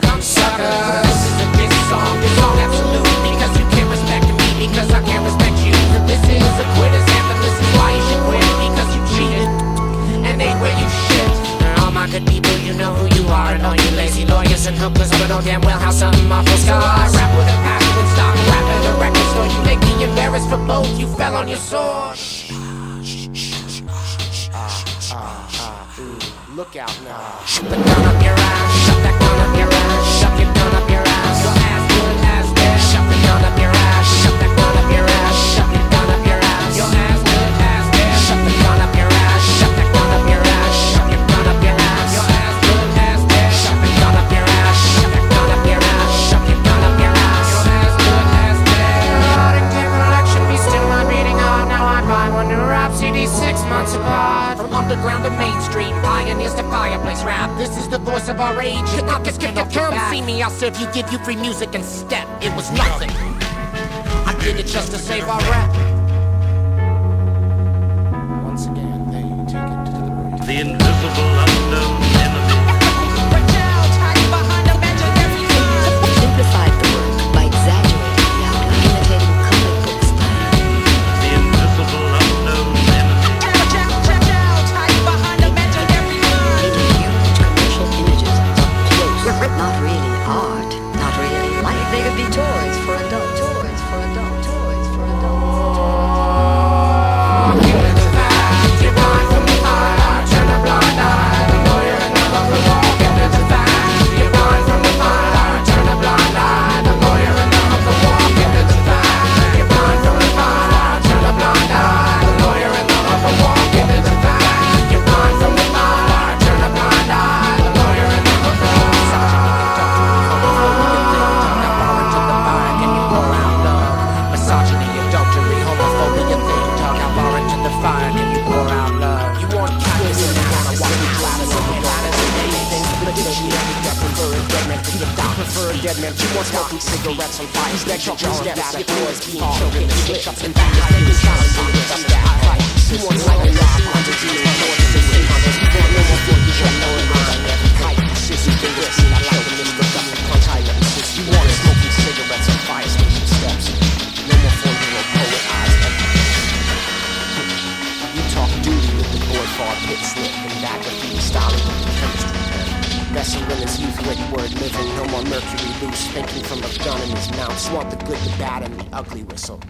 become suckers. This is a diss song, this song absolute, because you can't respect me, because I can't respect you. This is a quitter's anthem, this is why you should quit, because you cheated and ain't where you shit. All my good people, you know who you are, and all you lazy lawyers and hookers, but know damn well how something awful scars. I rap with a passion and stop rapping the record store. You make me embarrassed for both, you fell on your sword. Look out now. Shut the gun up your ass, shut that gun up your ass, shut your gun up your ass. Your ass good as dead. Shut the gun up your ass, shut that gun up your ass, shut your gun up your ass. Your ass good as dead. Shut the gun up your ass, shut that gun up your ass, shut your gun up your ass. Your ass good as dead. Shut the gun up your ass, shut that gun up your ass, shut your gun up your ass. Your ass good as dead. Erotic collection be still my beating heart. Now I buy one new rap CD 6 months apart. From underground to mainstream, pioneers to fireplace rap. This is the voice of our age. Come see me, I'll serve you, give you free music and step. It was nothing. I did it just to save our rap. Once again, they take it to the bridge. The invisible unknown enemy. Simplified the work by exaggerating the outline, imitating comic book style. The invisible unknown enemy. Painting huge commercial images up close, not really art, not really life. They could be toys for adults, toys for adults, toys for adults. You're blind from the fire, turn a blind eye. The lawyer and the lover walk into the fire. You're blind from the fire, turn a blind eye. The lawyer and the lover walk into the fire. You're blind from the fire, turn a blind eye. The lawyer and the lover walk into the fire. You're blind from the fire, turn a blind eye. The lawyer and the lover walk. Misogyny, adultery, homophobia, thing. Talk out far into the fire, can you pour out love? You want cactus and wanna walk you flat as a head. But did she ever prefer a dead man to get down? Prefer a dead man. She wants smoking cigarettes on fire. That chocolate steps, your boys being choked in switch-ups and back. Taking shots and some that fight. She wants like a rock, 100 years, more than 1600. You want no more for you, show no one on every fight. Sissy can risk, I like them in the duck and punch higher. You want smoking cigarettes on fire station steps. No more 4-year-old poet eyes. You talk duty with the boy far pit slip and back of the styling with the chemistry. Vessel in his youth, wet word living. No more mercury loose, thinking from a gun in his mouth. Swamp the good, the bad, and the ugly whistle.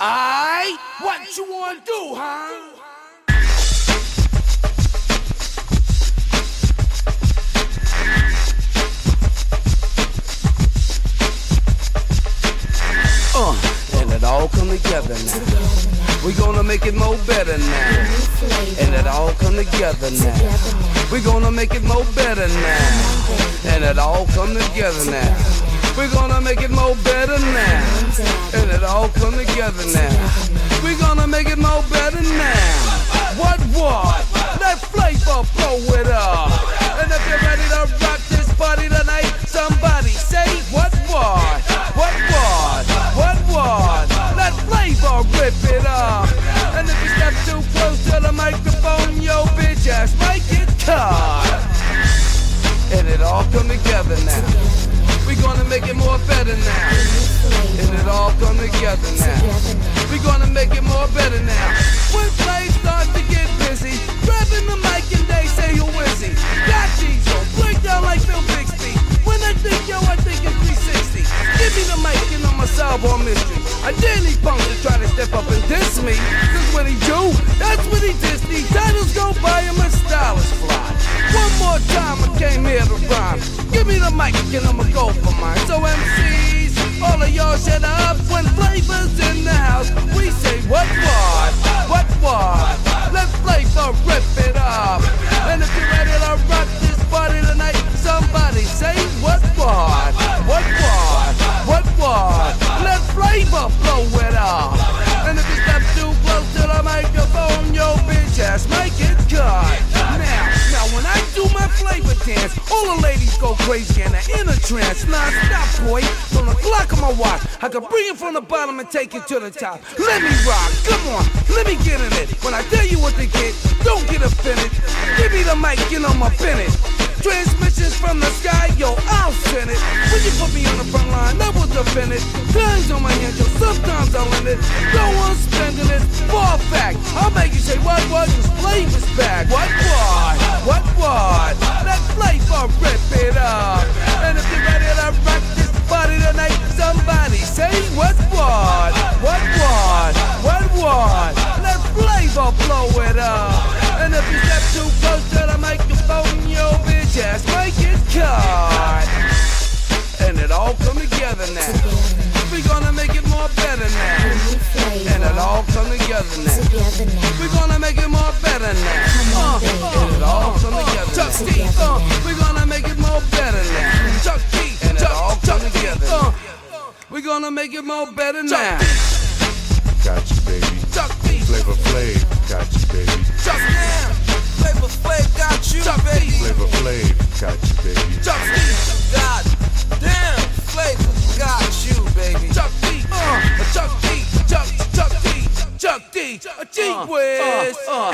Aight, what you wanna do, huh? And it all come together now. We gonna make it more better now. And it all come together now. We gonna make it more better now. And it all come together now. We're gonna make it more better now. And it all come together now. We're gonna make it more better now. What? Let flavor flow it up. And if you're ready to rock this party tonight, somebody say what? Let flavor rip it up. And if you step too close to the microphone, yo bitch ass might get caught. And it all come together now. We gonna make it more better now. And it all come together now. We gonna make it more better now. When plays start to get busy, grabbing the mic and they say who is he? Got these, so break down like Phil Bixby. When I think yo, I think in 360. Give me the mic and I'ma solve all mystery. I dare these punks to try to step up and diss me. Cause when he do, that's when he diss me. Titles go by him and style is fly. One more time I came here to rhyme. Give me the mic and I'ma go for mine. So MCs, all of y'all shut up. When Flavor's in the house, we say what? Let Flavor rip it up. And if you're ready to rock this party tonight, somebody say what? Let Flavor blow it up. And if you step dance. All the ladies go crazy and they're in a trance. Non-stop, boy, from the clock on my watch. I can bring it from the bottom and take it to the top. Let me rock, come on, let me get in it. When I tell you what to get, don't get offended. Give me the mic, you know my Bennett. Transmissions from the sky, yo, I'll send it. When you put me on the front line, I was offended. Times on my hands, yo, sometimes I'll end it. No one's spending it, for a fact. I'll make you say, what, this flavor's back. What? That flavor, rip it up. And if you're ready to rock this body tonight, somebody say, what? Let flavor blow it up. And if you step too close to the microphone, yo, bitch ass might get caught. And it all come together now. We're gonna make it more better now. And it all come together now. We're gonna make it more better now. And it all come together. Chuck D, we're gonna make it more better now. Chuck D, and it all come together. We're gonna make it more better now. Got you, baby. Chuck D, Flavor Flav, got you, baby. Chuck D, Flavor Flav got you, baby. Flavor Flav, got you, baby. Chuck D, God damn, Flavor got you, baby. Chuck D, Chuck D, Chuck D, a G-Wiz. Now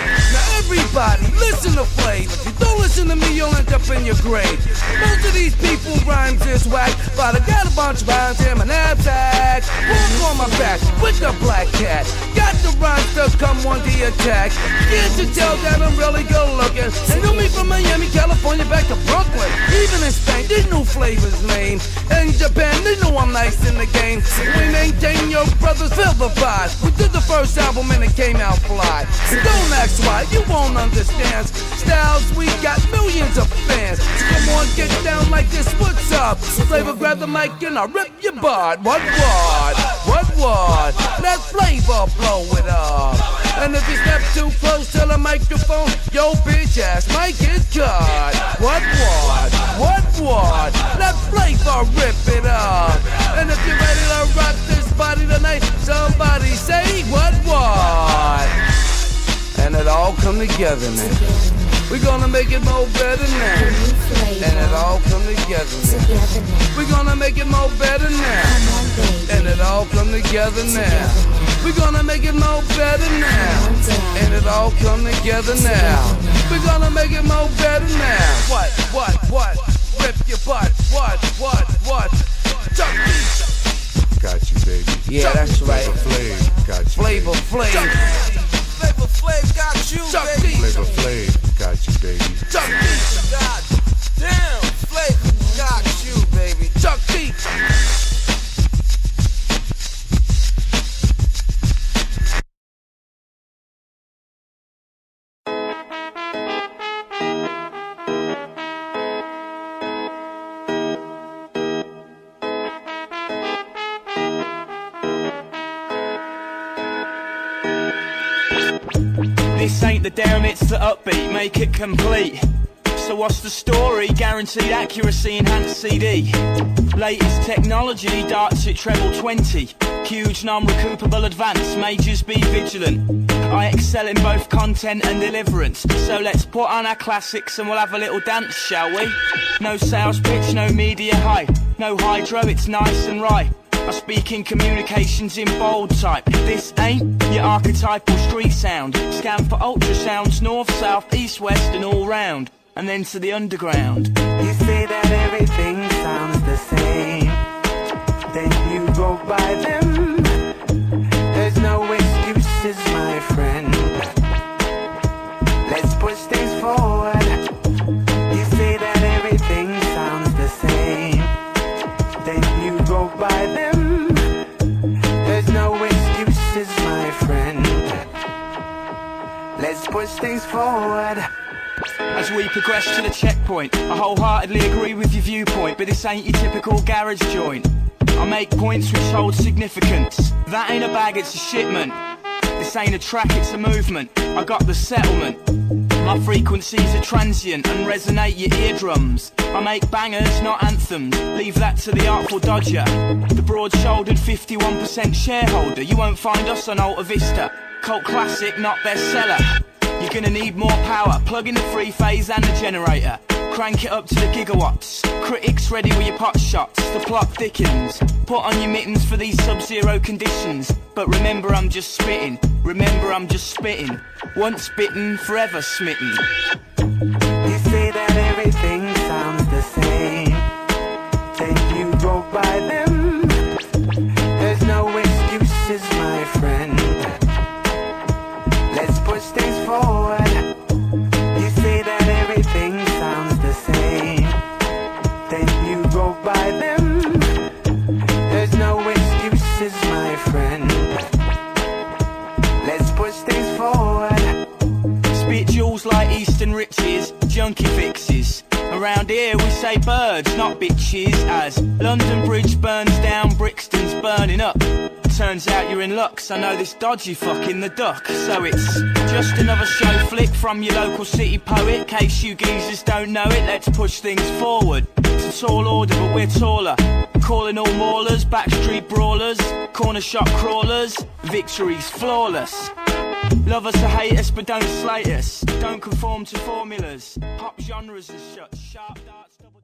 everybody, listen to Flav. If you don't listen to me, you'll end up in your grave. Most of these people rhymes is whack, but I got a bunch of rhymes in my knapsack. Walk on my back with the black cat. Got the rhymes to come on the attack. Can't you tell that I'm really good looking? They knew me from Miami, California, back to Brooklyn. Even in Spain, they knew Flavor's name. In Japan, they knew I'm nice in the game. We maintain your brothers feel the vibe. We did the first album and it came out fly. So don't ask why, you won't understand. Styles, we got millions of fans. So come on, get down like this, what's up? Flavor, grab the mic and I'll rip your bud. What? Let Flavor blow it up. And if you step too close to the microphone, yo bitch ass might get cut. What? Let Flavor rip it up. And if you're ready to rock this body tonight, somebody say what? And it all come together now. We're gonna make it more better now. And it all come together now. We're gonna make it more better now. And it all come together now. We're gonna make it more better now. And it all come together now. We're gonna make it more better now. What? Rip your butt. What? Chuck D. Got you, baby. Yeah, that's right. Flavor Flav, got you. Flavor Flav. Flavor Flav got you, baby. Flavor Flav, got you, baby. Chuck D. God damn, Flavor got you, baby. Chuck D. This ain't the down, it's the upbeat, make it complete. So what's the story? Guaranteed accuracy, enhanced CD. Latest technology, darts at treble 20. Huge non-recoupable advance, majors be vigilant. I excel in both content and deliverance. So let's put on our classics and we'll have a little dance, shall we? No sales pitch, no media hype. No hydro, it's nice and right. I speak in communications in bold type. This ain't your archetypal street sound. Scan for ultrasounds, north, south, east, west and all round. And then to the underground. You say that everything sounds the same, then you go by them. There's no excuses, my friend. Let's push things forward. You say that everything sounds the same, then you go by them. There's no excuses, my friend. Let's push things forward. As we progress to the checkpoint, I wholeheartedly agree with your viewpoint, but this ain't your typical garage joint. I make points which hold significance. That ain't a bag, it's a shipment. This ain't a track, it's a movement. I got the settlement. My frequencies are transient and resonate your eardrums. I make bangers, not anthems. Leave that to the Artful Dodger. The broad-shouldered 51% shareholder. You won't find us on Alta Vista. Cult classic, not bestseller. You're gonna need more power. Plug in the 3-phase and the generator. Crank it up to the gigawatts. Critics ready with your pot shots. The plot thickens. Put on your mittens for these sub-zero conditions. But remember I'm just spitting. Remember I'm just spitting. Once bitten, forever smitten. You say that everything sounds the same, then you go by them. There's no excuses, my friend. Let's push things forward. You say that everything sounds the same, then you go by them. There's no excuses, my friend. Let's push things forward. Spit jewels like Eastern riches, junkie fixes. Around here we say birds, not bitches. As London Bridge burns down, Brixton's burning up. Turns out you're in luck, 'cause I know this dodgy fucking the duck. So it's just another show flick from your local city poet. Case you geezers don't know it, let's push things forward. It's a tall order but we're taller. Calling all maulers, backstreet brawlers, corner shop crawlers. Victory's flawless. Love us or hate us, but don't slate us. Don't conform to formulas. Pop genres and shut. Sharp darts, double.